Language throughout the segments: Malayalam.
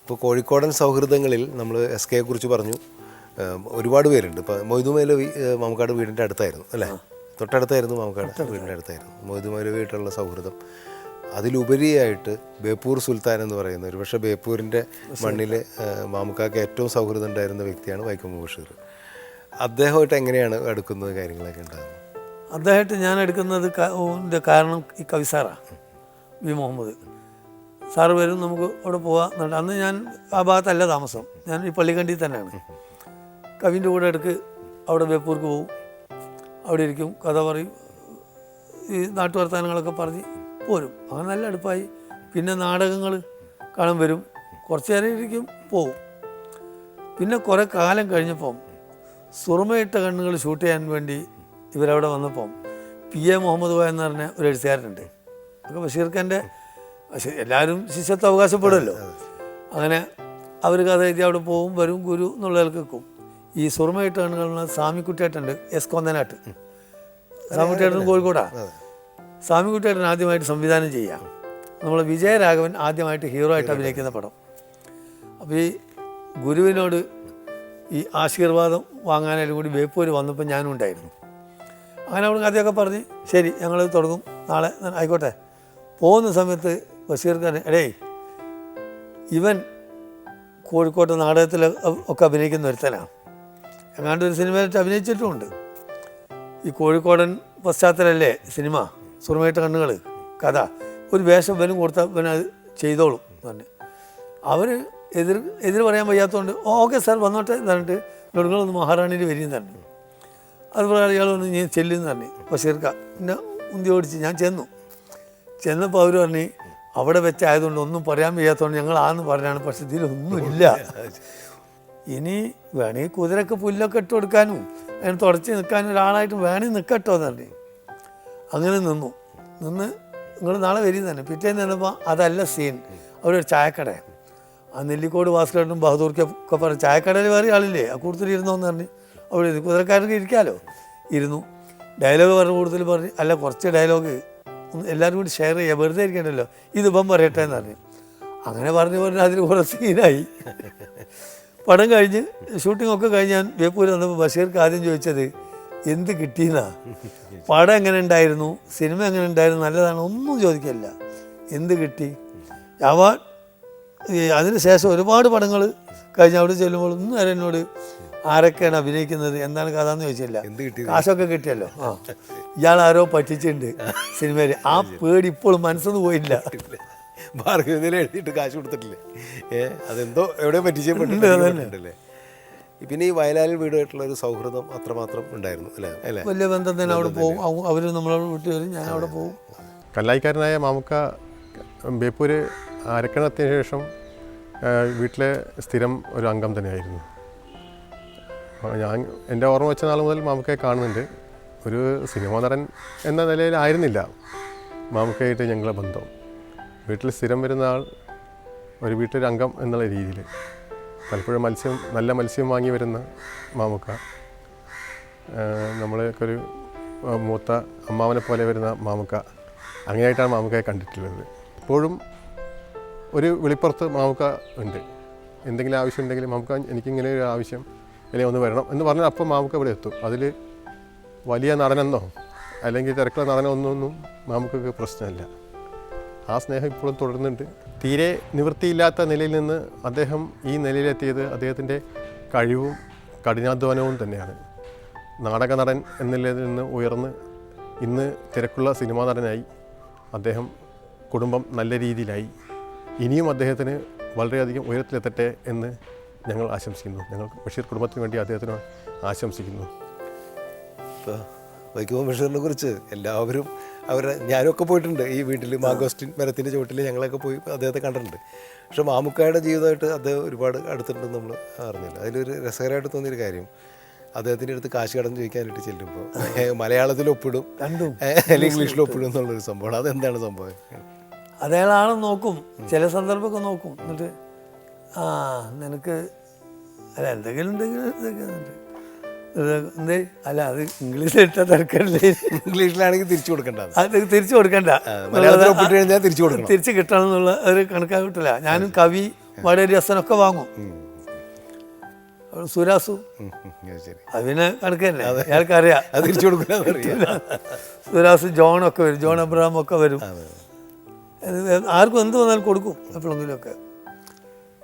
ഇപ്പോൾ കോഴിക്കോടൻ സൗഹൃദങ്ങളിൽ നമ്മൾ എസ് കെയെ കുറിച്ച് പറഞ്ഞു. ഒരുപാട് പേരുണ്ട്. ഇപ്പോൾ മൊയ്തു മൗലവി മാമുക്കാട് വീടിൻ്റെ അടുത്തായിരുന്നു അല്ലേ? തൊട്ടടുത്തായിരുന്നു മാമുക്കാട് വീടിൻ്റെ അടുത്തായിരുന്നു മൊയ്തു മൗലവിയായിട്ടുള്ള സൗഹൃദം. അതിലുപരിയായിട്ട് ബേപ്പൂർ സുൽത്താൻ എന്ന് പറയുന്ന ഒരു പക്ഷേ ബേപ്പൂരിൻ്റെ മണ്ണിൽ മാമുക്കാക്ക് ഏറ്റവും സൗഹൃദം ഉണ്ടായിരുന്ന വ്യക്തിയാണ് വൈക്കം ബഷീർ. അദ്ദേഹമായിട്ട് എങ്ങനെയാണ് അടുക്കുന്നത്, കാര്യങ്ങളൊക്കെ ഉണ്ടാകുന്നത്? അദ്ദേഹമായിട്ട് ഞാൻ എടുക്കുന്നത് കാരണം ഈ കവി സാറാണ്, വി മുഹമ്മദ് സാറ് വരും, നമുക്ക് അവിടെ പോകാം. അന്ന് ഞാൻ ആ ഭാഗത്തല്ല താമസം, ഞാൻ ഈ പള്ളിക്കണ്ടി തന്നെയാണ്. കവിൻ്റെ കൂടെ ഇടയ്ക്ക് അവിടെ ബേപ്പൂർക്ക് പോകും, അവിടെ ഇരിക്കും, കഥ പറയും, ഈ നാട്ടുവർത്താനങ്ങളൊക്കെ പറഞ്ഞ് പോരും. അങ്ങനെ നല്ല അടുപ്പായി. പിന്നെ നാടകങ്ങൾ കാണാൻ വരും, കുറച്ച് നേരം ഇരിക്കും, പോവും. പിന്നെ കുറേ കാലം കഴിഞ്ഞപ്പം സുറുമയിട്ട കണ്ണുകൾ ഷൂട്ട് ചെയ്യാൻ വേണ്ടി ഇവരവിടെ വന്നപ്പം PA മുഹമ്മദ് കോയ എന്ന് പറഞ്ഞ ഒരു എഴുത്തുകാരനുണ്ട്. ഒക്കെ ബഷീർഖാൻ്റെ എല്ലാവരും ശിഷ്യത്വം അവകാശപ്പെടുമല്ലോ. അങ്ങനെ അവർ കഥ എഴുതി അവിടെ പോവും, വരും, ഗുരു എന്നുള്ള കേൾക്കും. ഈ സുറുമയിട്ട കണ്ണുകൾ സ്വാമിക്കുട്ടിയേട്ടുണ്ട്, എസ് കൊന്നനാട്ട്. സ്വാമിക്കുട്ടിയേട്ടൻ കോഴിക്കോടാണ്. സ്വാമിക്കുട്ടിയേട്ടൻ ആദ്യമായിട്ട് സംവിധാനം ചെയ്യാം. നമ്മൾ വിജയരാഘവൻ ആദ്യമായിട്ട് ഹീറോ ആയിട്ട് അഭിനയിക്കുന്ന പടം. അപ്പോൾ ഈ ഗുരുവിനോട് ഈ ആശീർവാദം വാങ്ങാനായിട്ട് കൂടി ബേപ്പൂർ വന്നപ്പോൾ ഞാനും ഉണ്ടായിരുന്നു. അങ്ങനെ അവിടെ കഥയൊക്കെ പറഞ്ഞ് ശരി ഞങ്ങൾ തുടങ്ങും, നാളെ ആയിക്കോട്ടെ. പോകുന്ന സമയത്ത് ബഷീർഖാൻ ഇവൻ കോഴിക്കോട്ട് നാടകത്തിൽ ഒക്കെ അഭിനയിക്കുന്ന ഒരുത്തനാണ്, എങ്ങാണ്ട് ഒരു സിനിമയിലിട്ട് അഭിനയിച്ചിട്ടുമുണ്ട്. ഈ കോഴിക്കോടൻ പശ്ചാത്തലമല്ലേ സിനിമ, സുറുമയിട്ട കണ്ണുകൾ കഥ, ഒരു വേഷം വരും കൊടുത്താൽ പിന്നെ അത് ചെയ്തോളും തന്നെ. അവർ എതിർ പറയാൻ വയ്യാത്തതുകൊണ്ട് ഓക്കെ സാർ വന്നോട്ടെ എന്ന് പറഞ്ഞിട്ട് നിങ്ങളൊന്ന് മഹാറാണിയിൽ വരികയും തന്നെ. അതുപോലെ അയാളൊന്ന് ഞാൻ ചെല്ലുന്നു തന്നെ ബഷീർക്ക പിന്നെ ഉന്തി ഓടിച്ച് ഞാൻ ചെന്നപ്പോൾ അവർ പറഞ്ഞ് അവിടെ വെച്ചായതുകൊണ്ട് ഒന്നും പറയാൻ വയ്യാത്തതുകൊണ്ട് ഞങ്ങൾ ആന്ന് പറഞ്ഞാണ്, പക്ഷെ ഇതിലൊന്നുമില്ല. ഇനി വേണമെങ്കിൽ കുതിരക്ക് പുല്ലൊക്കെ ഇട്ട് കൊടുക്കാനും അതിന് തുടച്ച് നിൽക്കാനും ഒരാളായിട്ട് വേണമെങ്കിൽ നിൽക്കട്ടോ എന്ന് പറഞ്ഞു. അങ്ങനെ നിന്ന് നിങ്ങൾ നാളെ വരും തന്നെ. പിറ്റേന്ന് ചെന്നപ്പോൾ അതല്ല സീൻ, അവിടെ ഒരു ചായക്കട, ആ നെല്ലിക്കോട് ഭാസ്കരനും ബഹദൂർക്കൊക്കെ പറഞ്ഞ് ചായക്കടയിൽ വേറെ ആളില്ലേ, ആ കൂടുതൽ ഇരുന്നോന്ന് പറഞ്ഞ് അവിടെ ഇരുന്നു. കുതിരക്കാർക്ക് ഇരിക്കാമല്ലോ, ഇരുന്നു. ഡയലോഗ് പറഞ്ഞ കൂടുതൽ പറഞ്ഞ് അല്ല കുറച്ച് ഡയലോഗ് എല്ലാവരും കൂടി ഷെയർ ചെയ്യുക, വെറുതെ ഇരിക്കണ്ടല്ലോ, ഇതിപ്പം പറയട്ടെ എന്ന് പറഞ്ഞു. അങ്ങനെ പറഞ്ഞ് അതിൽ കുറേ സീനായി. പടം കഴിഞ്ഞ് ഷൂട്ടിംഗ് ഒക്കെ കഴിഞ്ഞ് ഞാൻ ബേപ്പൂർ വന്നപ്പോൾ ബഷീർക്ക് ആദ്യം ചോദിച്ചത് എന്ത് കിട്ടിയെന്നാ, പടം എങ്ങനെ ഉണ്ടായിരുന്നു, സിനിമ എങ്ങനെ ഉണ്ടായിരുന്നു, നല്ലതാണ്, ഒന്നും ചോദിക്കില്ല, എന്ത് കിട്ടി. അതിന് ശേഷം ഒരുപാട് പടങ്ങൾ കഴിഞ്ഞ് അവിടെ ചെല്ലുമ്പോൾ ഒന്നും നേരം എന്നോട് ആരൊക്കെയാണ് അഭിനയിക്കുന്നത്, എന്താണ് കഥ എന്ന് ചോദിച്ചില്ല. കാശൊക്കെ കിട്ടിയല്ലോ, ഇയാളാരോ പറ്റിച്ചിട്ടുണ്ട് സിനിമയിൽ, ആ പേടി ഇപ്പോഴും മനസ്സൊന്നും പോയില്ല. എഴുതിയിട്ട് കാശ് കൊടുത്തിട്ടില്ലേ, അതെന്തോ എവിടെയോ പറ്റിച്ചേ. പിന്നെ ഈ വയലാലിൽ വീടുമായിട്ടുള്ള ഒരു സൗഹൃദം അത്രമാത്രം ഉണ്ടായിരുന്നു അല്ലേ? അല്ലേ, വലിയ ബന്ധം തന്നെ. അവിടെ പോകും, അവർ നമ്മളോട് വീട്ടിൽ വരും, ഞാൻ അവിടെ പോകും. കല്ലായിക്കാരനായ മാമുക്ക ബേപ്പൂർ അരക്കണത്തിന് ശേഷം വീട്ടിലെ സ്ഥിരം ഒരു അംഗം തന്നെയായിരുന്നു. ഞാൻ എൻ്റെ ഓർമ്മ വെച്ച നാൾ മുതൽ മാമുക്കയെ കാണുന്നുണ്ട്. ഒരു സിനിമാ നടൻ എന്ന നിലയിലായിരുന്നില്ല മാമുക്കയായിട്ട് ഞങ്ങളുടെ ബന്ധം. വീട്ടിൽ സ്ഥിരം വരുന്ന ആൾ, ഒരു വീട്ടിലൊരു അംഗം എന്നുള്ള രീതിയിൽ. പലപ്പോഴും നല്ല മത്സ്യം വാങ്ങി വരുന്ന മാമുക്ക, നമ്മളെയൊക്കെ ഒരു മൂത്ത അമ്മാവനെ പോലെ വരുന്ന മാമുക്ക, അങ്ങനെയായിട്ടാണ് മാമുക്കയെ കണ്ടിട്ടുള്ളത്. ഇപ്പോഴും ഒരു വെളിപ്പുറത്ത് മാമുക്ക ഉണ്ട്. എന്തെങ്കിലും ആവശ്യം ഉണ്ടെങ്കിൽ മാമുക്ക എനിക്കിങ്ങനെ ഒരു ആവശ്യം അല്ലെങ്കിൽ ഒന്ന് വരണം എന്ന് പറഞ്ഞാൽ അപ്പം മാമുക്ക ഇവിടെ എത്തും. അതിൽ വലിയ നടനെന്നോ അല്ലെങ്കിൽ തിരക്കുള്ള നടനോ ഒന്നും മാമുക്കക്ക് പ്രശ്നമില്ല. ആ സ്നേഹം ഇപ്പോഴും തുടരുന്നുണ്ട്. തീരെ നിവൃത്തിയില്ലാത്ത നിലയിൽ നിന്ന് അദ്ദേഹം ഈ നിലയിലെത്തിയത് അദ്ദേഹത്തിൻ്റെ കഴിവും കഠിനാധ്വാനവും തന്നെയാണ്. നാടക നടൻ എന്നുള്ളതിൽ നിന്ന് ഉയർന്ന് ഇന്ന് തിരക്കുള്ള സിനിമാ നടനായി. അദ്ദേഹം കുടുംബം നല്ല രീതിയിലായി. ഇനിയും അദ്ദേഹത്തിന് വളരെയധികം ഉയരത്തിലെത്തട്ടെ എന്ന് ഞങ്ങൾ ആശംസിക്കുന്നു. ഞങ്ങൾ ബഷീർ കുടുംബത്തിന് വേണ്ടി അദ്ദേഹത്തിന് ആശംസിക്കുന്നു. വൈക്കം ബഷീറിനെ കുറിച്ച് എല്ലാവരും ഞാനൊക്കെ പോയിട്ടുണ്ട്. ഈ വീട്ടിൽ മാഗോസ്റ്റിൻ മരത്തിൻ്റെ ചുവട്ടിൽ ഞങ്ങളൊക്കെ പോയി അദ്ദേഹത്തെ കണ്ടിട്ടുണ്ട്. പക്ഷേ മാമുക്കായുടെ ജീവിതമായിട്ട് അദ്ദേഹം ഒരുപാട് അടുത്തിട്ടുണ്ടെന്ന് നമ്മൾ അറിഞ്ഞില്ല. അതിലൊരു രസകരമായിട്ട് തോന്നിയൊരു കാര്യം, അദ്ദേഹത്തിൻ്റെ അടുത്ത് കാശ് കടം ചോദിക്കാനായിട്ട് ചെല്ലുമ്പോൾ മലയാളത്തിൽ ഒപ്പിടും അല്ലെങ്കിൽ ഇംഗ്ലീഷിൽ ഒപ്പിടും എന്നുള്ളൊരു സംഭവമാണ്. അതെന്താണ് സംഭവം? അതയാളാണ് നോക്കും, ചില സന്ദർഭമൊക്കെ നോക്കും. എന്നിട്ട് നിനക്ക് അല്ല എന്തെങ്കിലും എന്തേ അല്ല അത് ഇംഗ്ലീഷിലിട്ട തിരക്കല്ലേ, ഇംഗ്ലീഷിലാണെങ്കിൽ തിരിച്ചു കൊടുക്കണ്ട, അത് തിരിച്ചു കൊടുക്കണ്ട, തിരിച്ചു കിട്ടണം എന്നുള്ള ഒരു കണക്കാക്കിട്ടില്ല. ഞാനും കവി വടേരി ഹസനൊക്കെ വാങ്ങും. സുരാസു ശരി, അത് പിന്നെ കണക്ക് തന്നെ, അയാൾക്കറിയാം. അത് തിരിച്ചു കൊടുക്കില്ല. സുരാസ് ജോണൊക്കെ വരും, ജോൺ അബ്രഹാം ഒക്കെ വരും. ആർക്കും എന്ത് വന്നാലും കൊടുക്കും എപ്പോഴെങ്കിലുമൊക്കെ.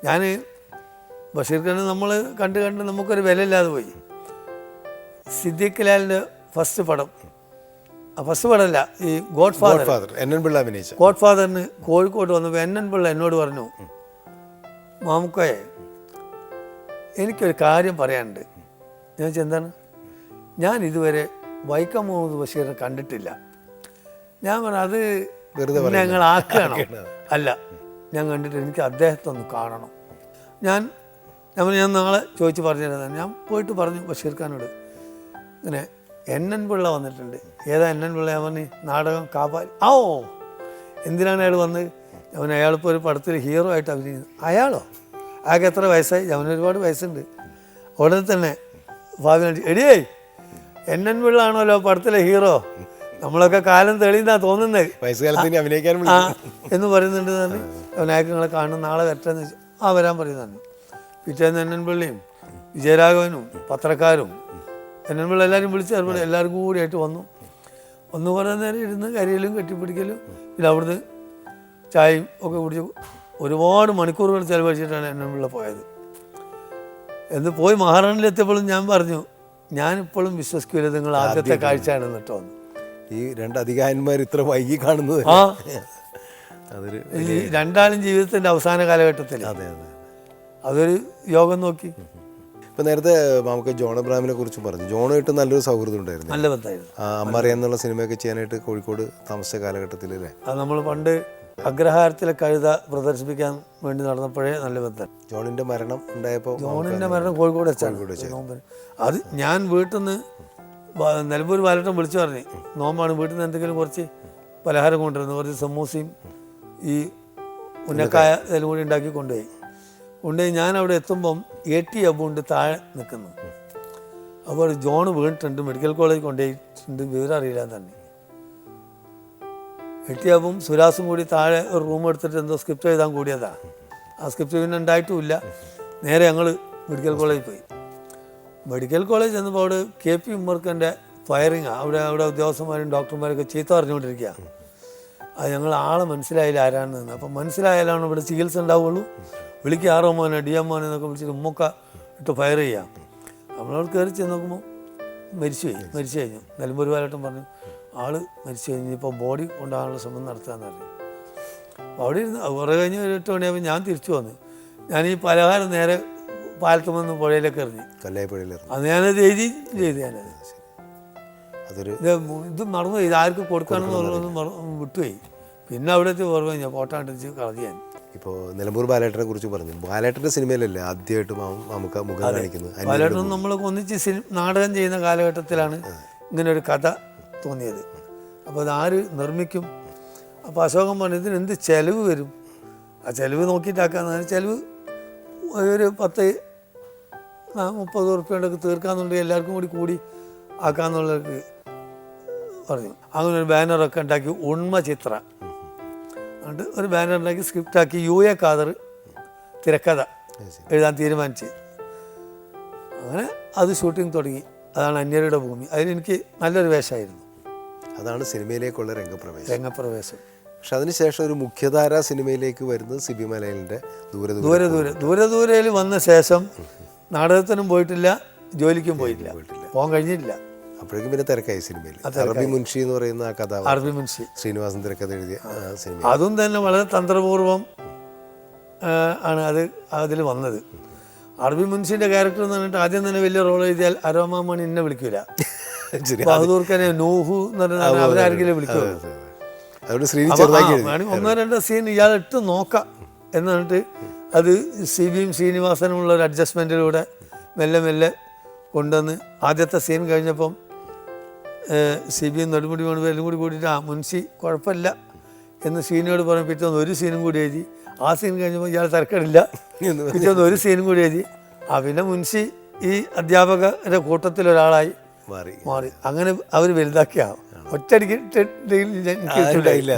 ഞാൻ ബഷീർ ഖാനെ നമ്മൾ കണ്ട് നമുക്കൊരു വിലയില്ലാതെ പോയി. സിദ്ദീഖ് ലാലിൻ്റെ ഫസ്റ്റ് പടമല്ല, ഈ ഗോഡ് ഫാദർ, ഗോഡ് ഫാദറിന് കോഴിക്കോട്ട് വന്നപ്പോൾ എൻ പിള്ള എന്നോട് പറഞ്ഞു, മാമുക്കോയെ എനിക്കൊരു കാര്യം പറയാനുണ്ട്. ഞാൻ ചോദിച്ചാൽ എന്താണ്? ഞാൻ ഇതുവരെ വൈക്കം മുഹമ്മദ് ബഷീറിനെ കണ്ടിട്ടില്ല. ഞാൻ പറഞ്ഞു അത് ഞങ്ങൾ ആക്കുകയാണോ? അല്ല, ഞാൻ കണ്ടിട്ട് എനിക്ക് അദ്ദേഹത്തെ ഒന്ന് കാണണം. ഞാൻ നാളെ ചോദിച്ച് പറഞ്ഞിരുന്നത്. ഞാൻ പോയിട്ട് പറഞ്ഞു ബഷീർ ഖാനോട്, ഇങ്ങനെ എൻ പിള്ള വന്നിട്ടുണ്ട്. ഏതാ എൻ പിള്ള? ഞാൻ പറഞ്ഞു നാടകം കാപ്പാൽ. എന്തിനാണ് അയാൾ വന്നത്? അയാളിപ്പോൾ ഒരു പടത്തിൽ ഹീറോ ആയിട്ട് അഭിനയിക്കുന്നു. അയാളോ? അയാൾക്ക് എത്ര വയസ്സായി? അവന് ഒരുപാട് വയസ്സുണ്ട്. ഉടനെ തന്നെ ഭാവി എടിയേ എൻ പിള്ള ആണല്ലോ പടത്തിലെ ഹീറോ, നമ്മളൊക്കെ കാലം തെളിയുന്നാ തോന്നുന്നത് എന്ന് പറയുന്നുണ്ട്. തന്നെ അയാൾക്ക് നിങ്ങളെ കാണും, നാളെ വരട്ടെന്ന് വെച്ചു. വരാൻ പറയുന്നതാണ്. പിറ്റേന്ന് എൻ പിള്ളയും വിജയരാഘവനും പത്രക്കാരും എൻ പിള്ള എല്ലാവരും വിളിച്ച് അതുപോലെ എല്ലാവരും കൂടിയായിട്ട് വന്നു കുറേ നേരം ഇരുന്ന് കരിയലും കെട്ടിപ്പിടിക്കലും, പിന്നെ അവിടുന്ന് ചായയും ഒക്കെ കുടിച്ച് ഒരുപാട് മണിക്കൂറുകൾ ചിലവഴിച്ചിട്ടാണ് എൻ പിള്ള പോയത്. എന്ന് പോയി മഹാറാണിലെത്തിയപ്പോഴും ഞാൻ പറഞ്ഞു, ഞാനിപ്പോഴും വിശ്വസിക്കില്ല നിങ്ങൾ ആദ്യത്തെ കാഴ്ചയാണ് കേട്ടോ. ഈ രണ്ട് അധികാരന്മാർ ഇത്ര വൈകി കാണുന്നത് അതൊരു രണ്ടാളും ജീവിതത്തിൻ്റെ അവസാന കാലഘട്ടത്തിൽ അതൊരു യോഗം നോക്കി. ഇപ്പം നേരത്തെ നമുക്ക് ജോൺ അബ്രഹാമിനെ കുറിച്ച് പറഞ്ഞു. ജോണായിട്ട് നല്ലൊരു സൗഹൃദം ഉണ്ടായിരുന്നു, നല്ല ബന്ധമായിരുന്നു. അമ്മറിയ എന്നുള്ള സിനിമയൊക്കെ ചെയ്യാനായിട്ട് കോഴിക്കോട് താമസിച്ച കാലഘട്ടത്തിൽ അല്ലേ? അത് നമ്മൾ പണ്ട് അഗ്രഹാരത്തിലെ കഴുത പ്രദർശിപ്പിക്കാൻ വേണ്ടി നടന്നപ്പോഴേ നല്ല ബന്ധം. ജോണിൻ്റെ മരണം ഉണ്ടായപ്പോൾ, ജോണിൻ്റെ മരണം കോഴിക്കോട് വെച്ചാണ്. അത് ഞാൻ വീട്ടിൽ നിന്ന് നിലമ്പൂർ ബാലട്ടം വിളിച്ചു പറഞ്ഞു, നോമ്പാണ്, വീട്ടിൽ നിന്ന് എന്തെങ്കിലും കുറച്ച് പലഹാരം കൊണ്ടുവരുന്നു, കുറച്ച് സമൂസയും ഈ ഉന്നക്കായ ഇതെല്ലാം കൂടി ഉണ്ടാക്കി കൊണ്ടുപോയി. ഞാൻ അവിടെ എത്തുമ്പം AT അബുണ്ട് താഴെ നിൽക്കുന്നു. അപ്പോൾ ജോൺ വീണിട്ടുണ്ട്, മെഡിക്കൽ കോളേജ് കൊണ്ടുപോയിട്ടുണ്ട്, വിവരം അറിയില്ല തന്നെ. AT അബും സുരാസും കൂടി താഴെ ഒരു റൂം എടുത്തിട്ട് എന്തോ സ്ക്രിപ്റ്റ് എഴുതാൻ കൂടിയതാണ്. ആ സ്ക്രിപ്റ്റ് പിന്നെ ഉണ്ടായിട്ടുമില്ല. നേരെ ഞങ്ങൾ മെഡിക്കൽ കോളേജിൽ പോയി. മെഡിക്കൽ കോളേജ് ചെന്നപ്പോൾ അവിടെ KP ഉമ്മർക്കൻ്റെ ഫയറിങ്ങാണ്. അവിടെ ഉദ്യോഗസ്ഥന്മാരും ഡോക്ടർമാരൊക്കെ ചീത്ത പറഞ്ഞുകൊണ്ടിരിക്കുക. അത് ഞങ്ങൾ ആളെ മനസ്സിലായില്ല ആരാണെന്ന്. അപ്പം മനസ്സിലായാലാണ് ഇവിടെ ചികിത്സ ഉണ്ടാവുള്ളൂ. വിളിക്കുക RO മോനെ DM മോനെ എന്നൊക്കെ വിളിച്ചിട്ട് ഉമ്മക്ക ഇട്ട് ഫയർ ചെയ്യാം. നമ്മളവിടെ കയറി ചെന്ന് നോക്കുമ്പോൾ മരിച്ചു കഴിഞ്ഞു. നിലമ്പൂർ ബാലട്ടം പറഞ്ഞു, ആള് മരിച്ചു കഴിഞ്ഞ് ഇപ്പോൾ ബോഡി കൊണ്ടുപോകാനുള്ള ശ്രമം നടത്താമെന്ന് പറഞ്ഞു. അപ്പോൾ അവിടെ ഇരുന്ന് കുറേ കഴിഞ്ഞ് ഒരു 8 മണിയാകുമ്പോൾ ഞാൻ തിരിച്ചു വന്നു. ഞാൻ ഈ പലഹാരം നേരെ പാലത്തുമെന്ന് പുഴയിലേക്ക് എറിഞ്ഞു, അത് ഞാനത് ചെയ്ത് ഞാനത് ഇത് മറന്നു. ഇത് ആർക്ക് കൊടുക്കണമെന്നുള്ളതൊന്നും വിട്ടുപോയി. പിന്നെ അവിടത്തെ ഓർമ്മ ഞാൻ ഫോട്ടാണ്ടിച്ച് കളഞ്ഞു ഞാൻ. ഇപ്പോൾ നിലമ്പൂർ ബാലേട്ടനെ കുറിച്ച് പറഞ്ഞു. ബാലേട്ടൻ്റെ സിനിമയിലല്ലേ ആദ്യമായിട്ട് നമുക്ക് മുഖം കാണിക്കുന്നത്? ബാലേട്ടൻ നമ്മൾ ഒന്നിച്ച് നാടകം ചെയ്യുന്ന കാലഘട്ടത്തിലാണ് ഇങ്ങനൊരു കഥ തോന്നിയത്. അപ്പോൾ അതാര് നിർമ്മിക്കും? അപ്പോൾ അശോകൻ പറഞ്ഞു, ഇതിന് എന്ത് ചിലവ് വരും? ആ ചിലവ് നോക്കിയിട്ടാക്കാന്ന്. ചിലവ് ഒരു 10-30 ഉറുപ്പ്യണ്ടൊക്കെ തീർക്കാന്നുണ്ടെങ്കിൽ എല്ലാവർക്കും കൂടി ആക്കാന്നുള്ളവർക്ക് പറഞ്ഞു. അങ്ങനെ ഒരു ബാനറൊക്കെ ഉണ്ടാക്കി, ഉണ്മ ചിത്ര എന്നിട്ട് ഒരു ബാനർ ഉണ്ടാക്കി സ്ക്രിപ്റ്റാക്കി UA ഖാദർ തിരക്കഥ എഴുതാൻ തീരുമാനിച്ച്. അങ്ങനെ അത് ഷൂട്ടിംഗ് തുടങ്ങി. അതാണ് അന്യരുടെ ഭൂമി. അതിലെനിക്ക് നല്ലൊരു വേഷമായിരുന്നു. അതാണ് സിനിമയിലേക്കുള്ള രംഗപ്രവേശം. പക്ഷെ അതിനുശേഷം ഒരു മുഖ്യധാര സിനിമയിലേക്ക് വരുന്നത് സിബി മലയിലിൻ്റെ ദൂരയിൽ വന്ന ശേഷം നാടകത്തിനും പോയിട്ടില്ല, ജോലിക്കും പോയിട്ടില്ല, പോകാൻ കഴിഞ്ഞിട്ടില്ല. അപ്പോഴേക്കും പിന്നെ തിരക്കായി സിനിമയിൽ. അറബി മുൻഷി എന്ന് പറയുന്ന ആ കഥ, അറബി മുൻഷി ശ്രീനിവാസൻ തിരക്കഥ എഴുതിയ സിനിമ, അതും തന്നെ വളരെ തന്ത്രപൂർവം ആണ് അതിൽ വന്നത്. അറബി മുൻഷിൻ്റെ ക്യാരക്ടർ എന്ന് പറഞ്ഞിട്ട് ആദ്യം തന്നെ വലിയ റോൾ എഴുതിയാൽ അരോമാമണി എന്നെ വിളിക്കില്ല, ബഹദൂർഖനെ നൂഹു എന്ന് പറഞ്ഞാൽ അവരാരെങ്കിലും വിളിക്കുമല്ലോ. വേണമെങ്കിൽ 1-2 സീൻ ഇയാളിട്ട് നോക്കാം എന്ന് പറഞ്ഞിട്ട് അത് സിബിയും ശ്രീനിവാസനുമുള്ള ഒരു അഡ്ജസ്റ്റ്മെൻറ്റിലൂടെ മെല്ലെ കൊണ്ടുവന്ന് ആദ്യത്തെ സീൻ കഴിഞ്ഞപ്പം സിബിയും നെടുമുടി വേണു എല്ലാം കൂടിയിട്ട് മുൻഷി കുഴപ്പമില്ല എന്ന് സീനിയോട് പറഞ്ഞ് പിറ്റേന്ന് ഒരു സീനും കൂടി എഴുതി. ആ സീൻ കഴിഞ്ഞപ്പോൾ ഇയാൾ തിരക്കടില്ല, പിറ്റേന്ന് ഒരു സീനും കൂടി എഴുതി. പിന്നെ മുൻഷി ഈ അധ്യാപകരുടെ കൂട്ടത്തിലൊരാളായി മാറി. അങ്ങനെ അവർ വലുതാക്കിയ ഒറ്റയടിക്ക് ഇല്ല.